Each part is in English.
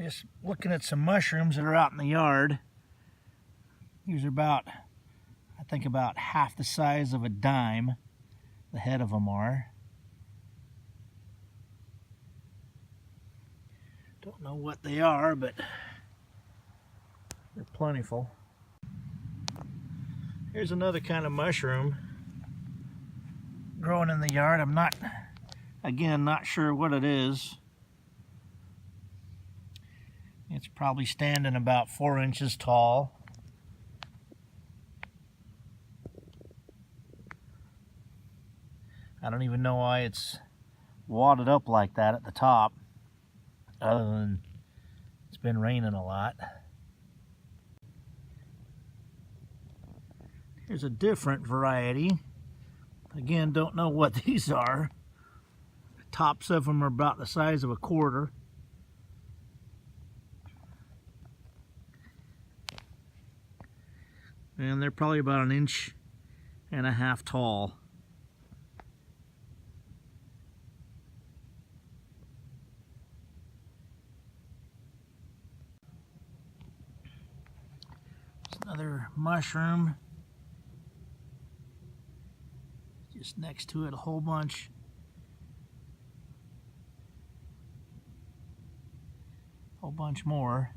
Just looking at some mushrooms that are out in the yard. These are about, I think about half the size of a dime. The head of them are. Don't know what they are, but they're plentiful. Here's another kind of mushroom growing in the yard. I'm not, again, not sure what it is. It's probably standing about 4 inches tall. I don't even know why it's wadded up like that at the top, other than it's been raining a lot. Here's a different variety. Again, don't know what these are. The tops of them are about the size of a quarter. And they're probably about 1.5 inches tall. Another mushroom. Just next to it, a whole bunch. Whole bunch more.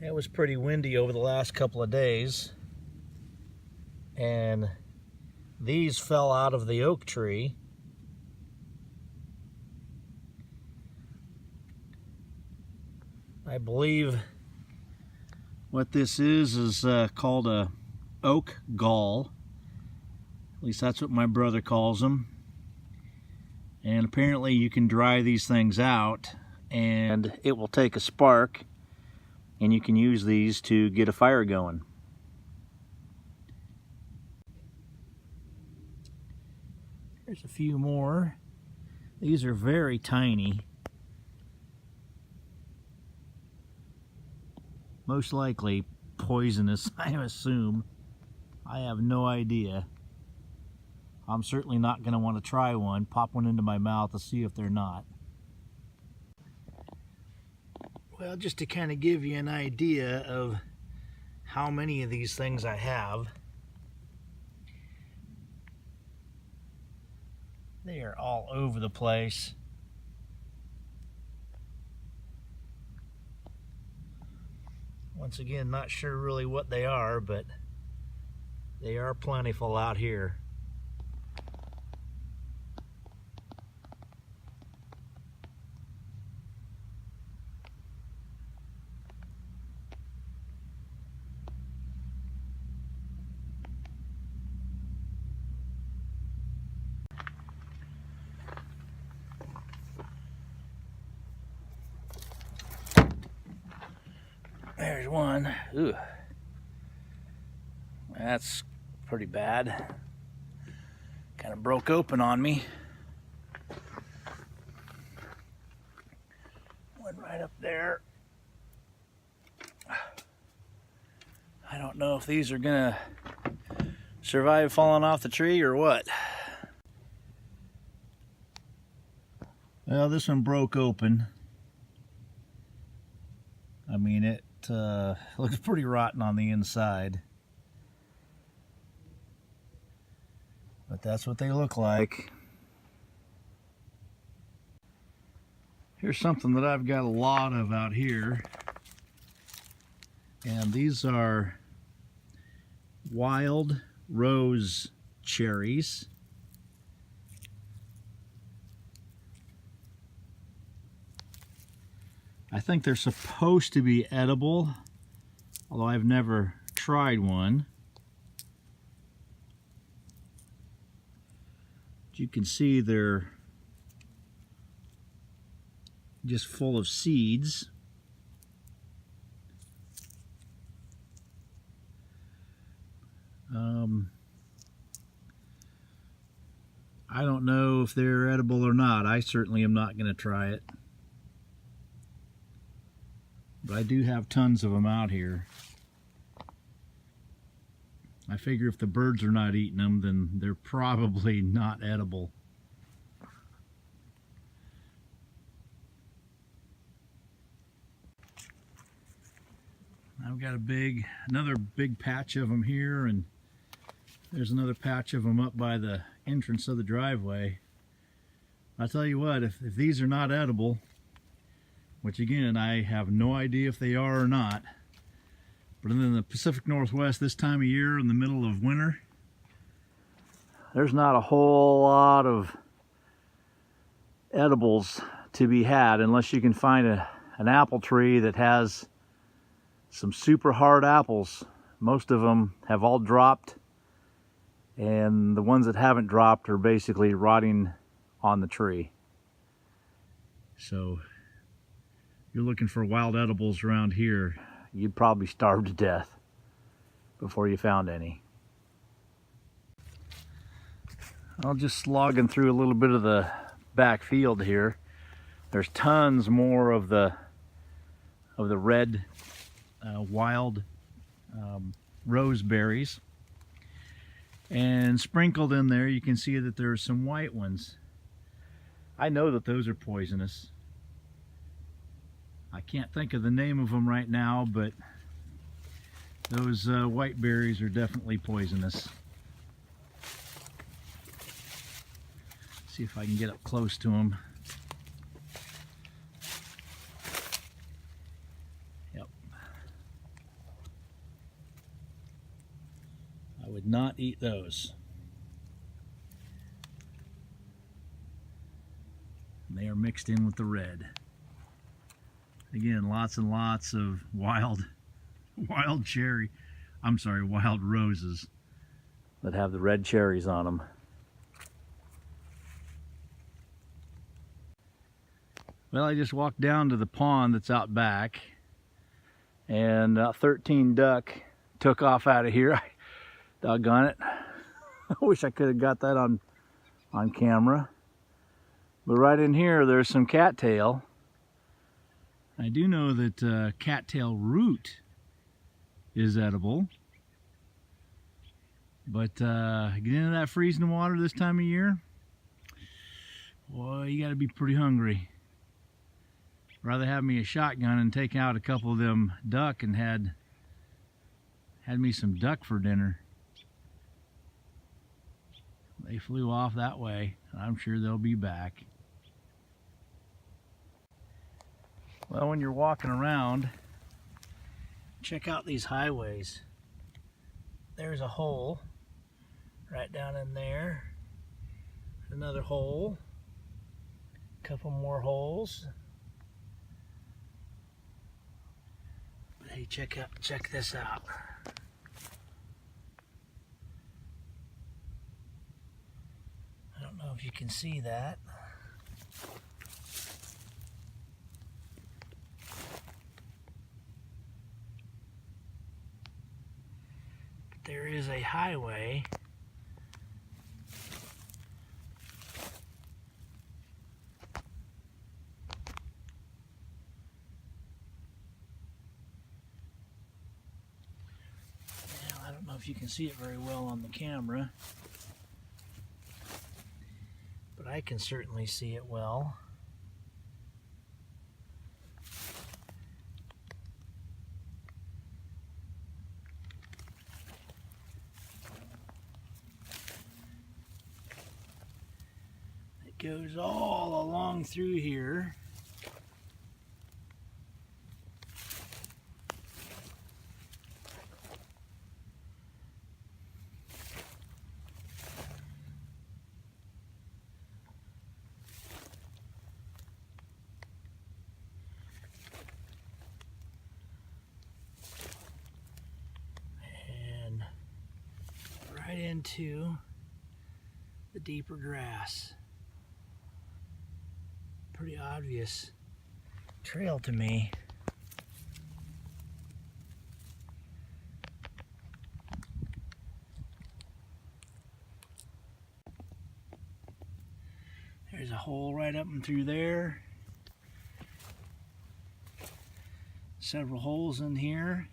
It was pretty windy over the last couple of days, and these fell out of the oak tree. I believe what this is called a oak gall. At least that's what my brother calls them. And apparently you can dry these things out and it will take a spark, and you can use these to get a fire going. There's a few more. These are very tiny. Most likely poisonous, I assume. I have no idea. I'm certainly not going to want to try one, pop one into my mouth to see if they're not. Well, just to kind of give you an idea of how many of these things I have. They are all over the place. Once again, not sure really what they are, but they are plentiful out here. There's one. Ooh. That's pretty bad. Kind of broke open on me. One right up there. I don't know if these are gonna survive falling off the tree or what. Well, this one broke open. I mean, it looks pretty rotten on the inside. But that's what they look like. Here's something that I've got a lot of out here. And these are wild rose cherries. I think they're supposed to be edible, although I've never tried one. But you can see they're just full of seeds. I don't know if they're edible or not. I certainly am not going to try it. But I do have tons of them out here. I figure if the birds are not eating them, then they're probably not edible. I've got another big patch of them here, and there's another patch of them up by the entrance of the driveway. I'll tell you what, if these are not edible, which again, I have no idea if they are or not, but in the Pacific Northwest this time of year, in the middle of winter, there's not a whole lot of edibles to be had unless you can find an apple tree that has some super hard apples. Most of them have all dropped, and the ones that haven't dropped are basically rotting on the tree. So if you're looking for wild edibles around here, you'd probably starve to death before you found any. I'll just slogging through a little bit of the back field here. There's tons more of the red wild roseberries, and sprinkled in there you can see that there are some white ones. I know that those are poisonous. I can't think of the name of them right now, but those white berries are definitely poisonous. See if I can get up close to them. Yep. I would not eat those. And they are mixed in with the red. Again, lots and lots of wild roses that have the red cherries on them. Well, I just walked down to the pond that's out back, and 13 duck took off out of here. Doggone it. I wish I could have got that on camera. But right in here, there's some cattail. I do know that cattail root is edible. But get into that freezing water this time of year, boy, you got to be pretty hungry. Rather have me a shotgun and take out a couple of them duck and had me some duck for dinner. They flew off that way, and I'm sure they'll be back. Well, when you're walking around, check out these highways. There's a hole right down in there. Another hole. A couple more holes. But hey, check this out. I don't know if you can see that. There is a highway now. I don't know if you can see it very well on the camera, but I can certainly see it well. Goes all along through here. And right into the deeper grass. Pretty obvious trail to me. There's a hole right up and through there. Several holes in here.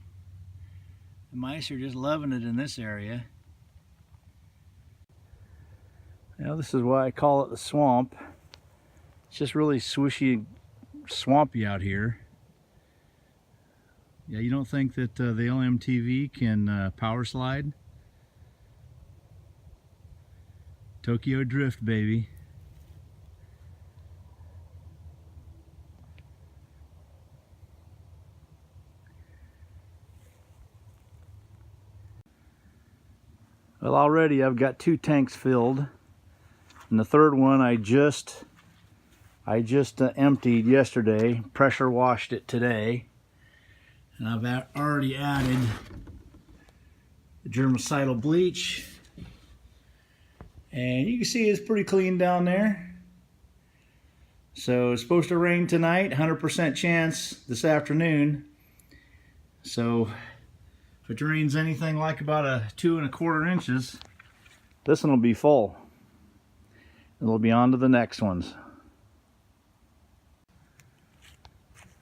The mice are just loving it in this area. Now this is why I call it the swamp. It's just really swishy, swampy out here. Yeah, you don't think that the LMTV can power slide? Tokyo Drift, baby. Well, already I've got 2 tanks filled, and the third one I just emptied yesterday, pressure washed it today, and I've already added the germicidal bleach, and you can see it's pretty clean down there. So it's supposed to rain tonight, 100% chance this afternoon. So if it rains anything like about 2 1/4 inches, this one will be full. It'll be on to the next ones.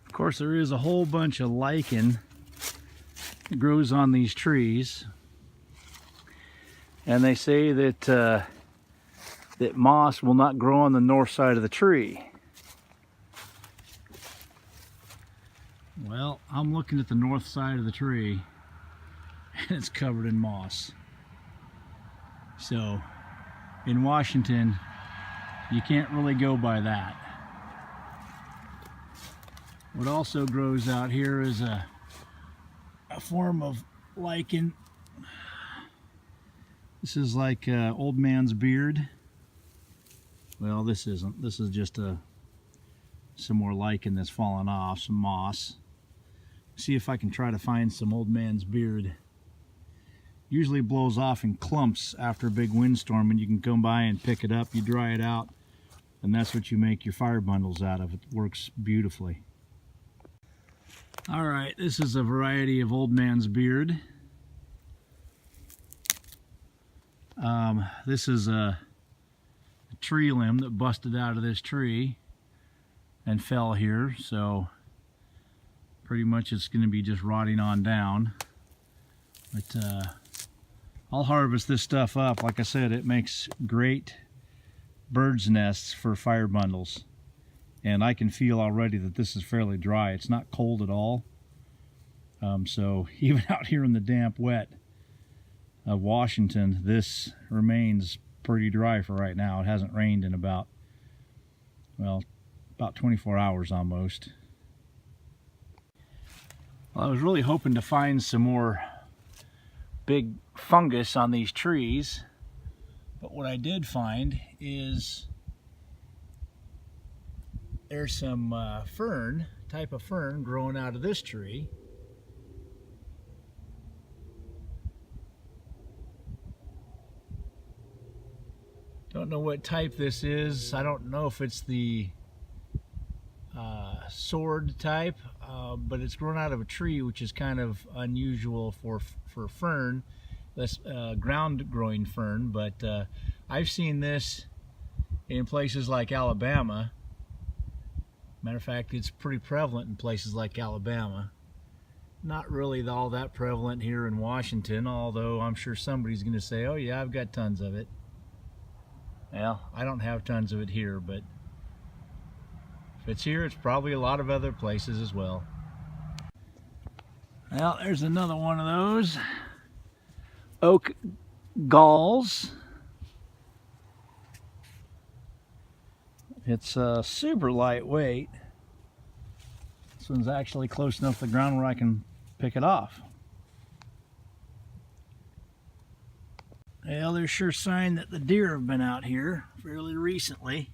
Of course, there is a whole bunch of lichen that grows on these trees, and they say that that moss will not grow on the north side of the tree. Well, I'm looking at the north side of the tree, and it's covered in moss. So in Washington, you can't really go by that. What also grows out here is a form of lichen. This is like old man's beard. Well, this isn't. This is just some more lichen that's fallen off, some moss. See if I can try to find some old man's beard. Usually blows off in clumps after a big windstorm, and you can come by and pick it up. You dry it out, and that's what you make your fire bundles out of. It works beautifully. All right, this is a variety of old man's beard. This is a tree limb that busted out of this tree and fell here, so pretty much it's going to be just rotting on down. But I'll harvest this stuff up. Like I said, it makes great bird's nests for fire bundles. And I can feel already that this is fairly dry. It's not cold at all. So even out here in the damp wet of Washington, this remains pretty dry for right now. It hasn't rained in about 24 hours almost. Well, I was really hoping to find some more big fungus on these trees, but what I did find is there's some type of fern growing out of this tree. Don't know what type this is. I don't know if it's the sword type, but it's grown out of a tree, which is kind of unusual for fern. That's ground growing fern, but I've seen this in places like Alabama. Matter of fact, it's pretty prevalent in places like Alabama. Not really all that prevalent here in Washington, although I'm sure somebody's going to say, oh yeah, I've got tons of it. Well, I don't have tons of it here, but if it's here, it's probably a lot of other places as well. Well, there's another one of those oak galls. It's super lightweight. This one's actually close enough to the ground where I can pick it off. Well, there's sure sign that the deer have been out here fairly recently,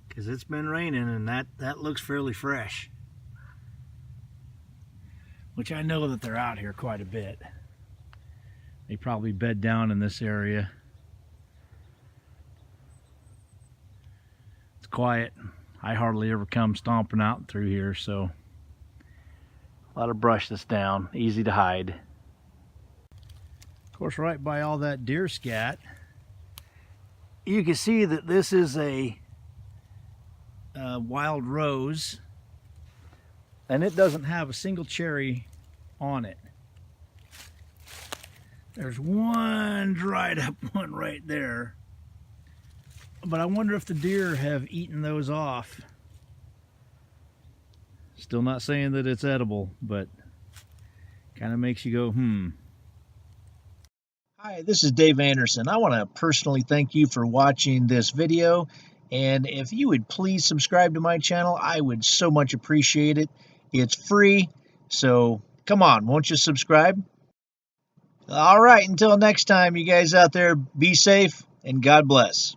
because it's been raining, and that looks fairly fresh, which I know that they're out here quite a bit. They probably bed down in this area. It's quiet. I hardly ever come stomping out through here, so a lot of brush that's down, easy to hide. Of course, right by all that deer scat you can see that this is a wild rose, and it doesn't have a single cherry on it. There's one dried up one right there, but I wonder if the deer have eaten those off. Still not saying that it's edible, but kind of makes you go, Hi, this is Dave Anderson. I want to personally thank you for watching this video, and if you would please subscribe to my channel, I would so much appreciate it. It's free, so come on, won't you subscribe? All right, until next time, you guys out there, be safe and God bless.